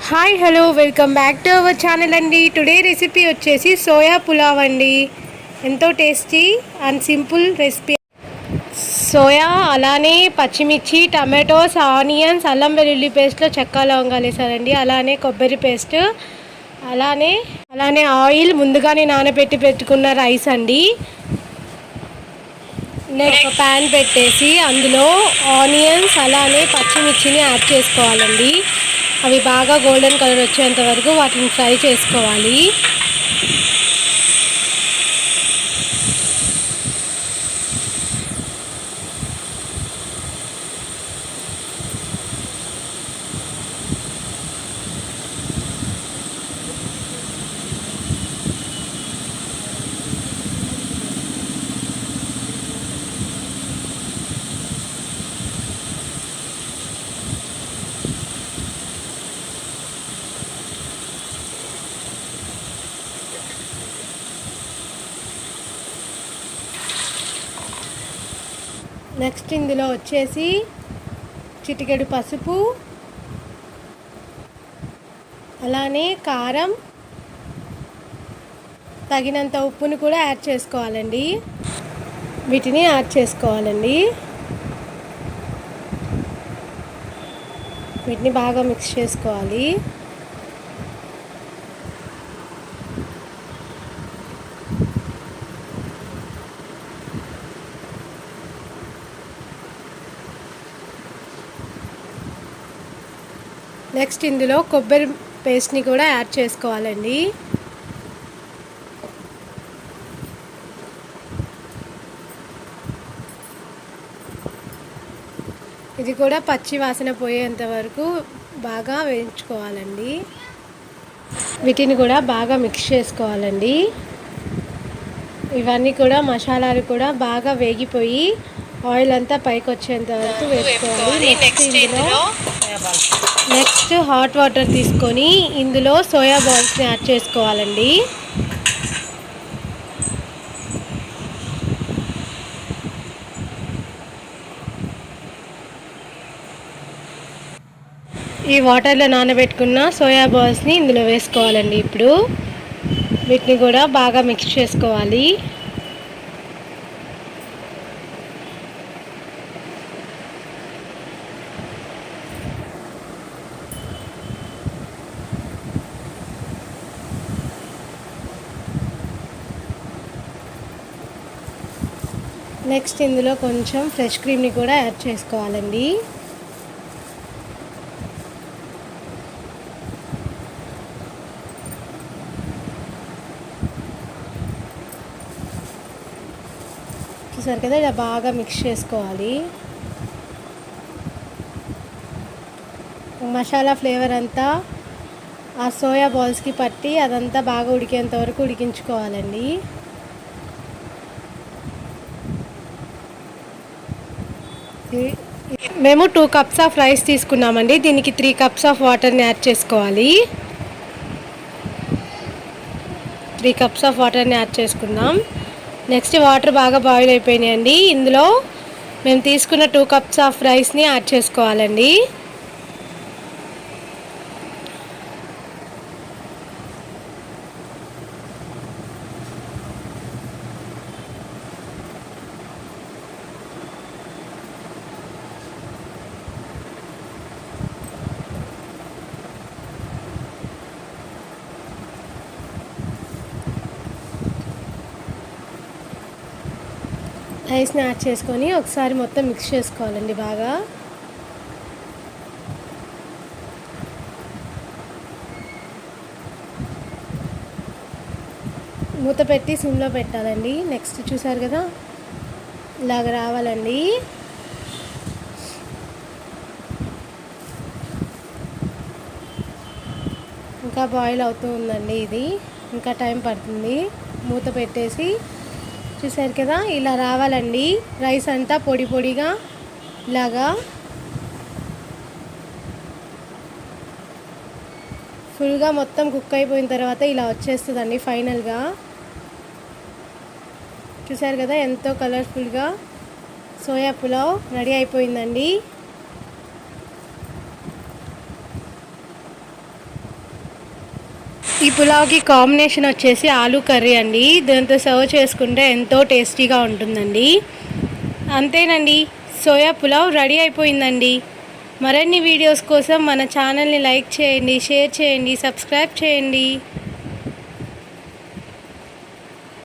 Hi hello welcome back to our channel అండి. Today recipe వచ్చేసి soya pulao అండి. ఎంతో tasty and simple recipe. Soya అలానే పచ్చిమిర్చి, టమాటోస్, ఆనియన్స్, అల్లం వెల్లుల్లి పేస్ట్లో చెక్క లవంగాలు వేసారండి. అలానే కొబ్బరి పేస్ట్, అలానే ఆయిల్, ముందుగానే నానబెట్టి పెట్టుకున్న రైస్ అండి. నెక్స్ట్ ప్యాన్ పెట్టేసి అందులో ఆనియన్స్ అలానే పచ్చిమిర్చిని యాడ్ చేసుకోవాలండి. అవి బాగా గోల్డెన్ కలర్ వచ్చేంత వరకు వాటిని ఫ్రై చేసుకోవాలి. నెక్స్ట్ ఇందులో వచ్చేసి చిటికెడు పసుపు, అలానే కారం, తగినంత ఉప్పును కూడా యాడ్ చేసుకోవాలండి. వీటిని యాడ్ చేసుకోవాలండి. వీటిని బాగా మిక్స్ చేసుకోవాలి. నెక్స్ట్ ఇందులో కొబ్బరి పేస్ట్ని కూడా యాడ్ చేసుకోవాలండి. ఇది కూడా పచ్చి వాసన పోయేంత వరకు బాగా వేయించుకోవాలండి. వీటిని కూడా బాగా మిక్స్ చేసుకోవాలండి. ఇవన్నీ కూడా మసాలాలు కూడా బాగా వేగిపోయి ఆయిల్ అంతా పైకి వచ్చేంత వరకు వేసుకోవాలి. నెక్స్ట్ హాట్ వాటర్ తీసుకొని ఇందులో సోయా బాల్స్ని యాడ్ చేసుకోవాలండి. ఈ వాటర్లో నానబెట్టుకున్న సోయా బాల్స్ని ఇందులో వేసుకోవాలండి. ఇప్పుడు వీటిని కూడా బాగా మిక్స్ చేసుకోవాలి. నెక్స్ట్ ఇందులో కొంచెం ఫ్రెష్ క్రీమ్ని కూడా యాడ్ చేసుకోవాలండి. చూసారు కదా, ఇలా బాగా మిక్స్ చేసుకోవాలి. మసాలా ఫ్లేవర్ అంతా ఆ సోయా బాల్స్కి పట్టి అదంతా బాగా ఉడికేంత వరకు ఉడికించుకోవాలండి. మేము 2 కప్స్ ఆఫ్ రైస్ తీసుకున్నామండి. దీనికి 3 కప్స్ ఆఫ్ వాటర్ని యాడ్ చేసుకోవాలి. 3 కప్స్ ఆఫ్ వాటర్ని యాడ్ చేసుకుందాం. నెక్స్ట్ వాటర్ బాగా బాయిల్ అయిపోయినాయండి. ఇందులో మేము తీసుకున్న 2 కప్స్ ఆఫ్ రైస్ని యాడ్ చేసుకోవాలండి. రైస్ని యాడ్ చేసుకొని ఒకసారి మొత్తం మిక్స్ చేసుకోవాలండి బాగా. మూత పెట్టి సిమ్లో పెట్టాలండి. నెక్స్ట్ చూసారు కదా, ఇలాగ రావాలండి. ఇంకా బాయిల్ అవుతూ ఉందండి. ఇది ఇంకా టైం పడుతుంది. మూత పెట్టేసి చూసారు కదా, ఇలా రావాలండి. రైస్ అంతా పొడి పొడిగా ఇలాగా ఫుల్గా మొత్తం కుక్ అయిపోయిన తర్వాత ఇలా వచ్చేస్తుందండి ఫైనల్గా. చూసారు కదా, ఎంతో కలర్ఫుల్గా సోయా పులావ్ రెడీ అయిపోయిందండి. ఈ పులావ్కి కాంబినేషన్ వచ్చేసి ఆలూ కర్రీ అండి. దాంతో సర్వ్ చేసుకుంటే ఎంతో టేస్టీగా ఉంటుందండి. అంతేనండి, సోయా పులావ్ రెడీ అయిపోయిందండి. మరిన్ని వీడియోస్ కోసం మన ఛానల్ని లైక్ చేయండి, షేర్ చేయండి, సబ్స్క్రైబ్ చేయండి.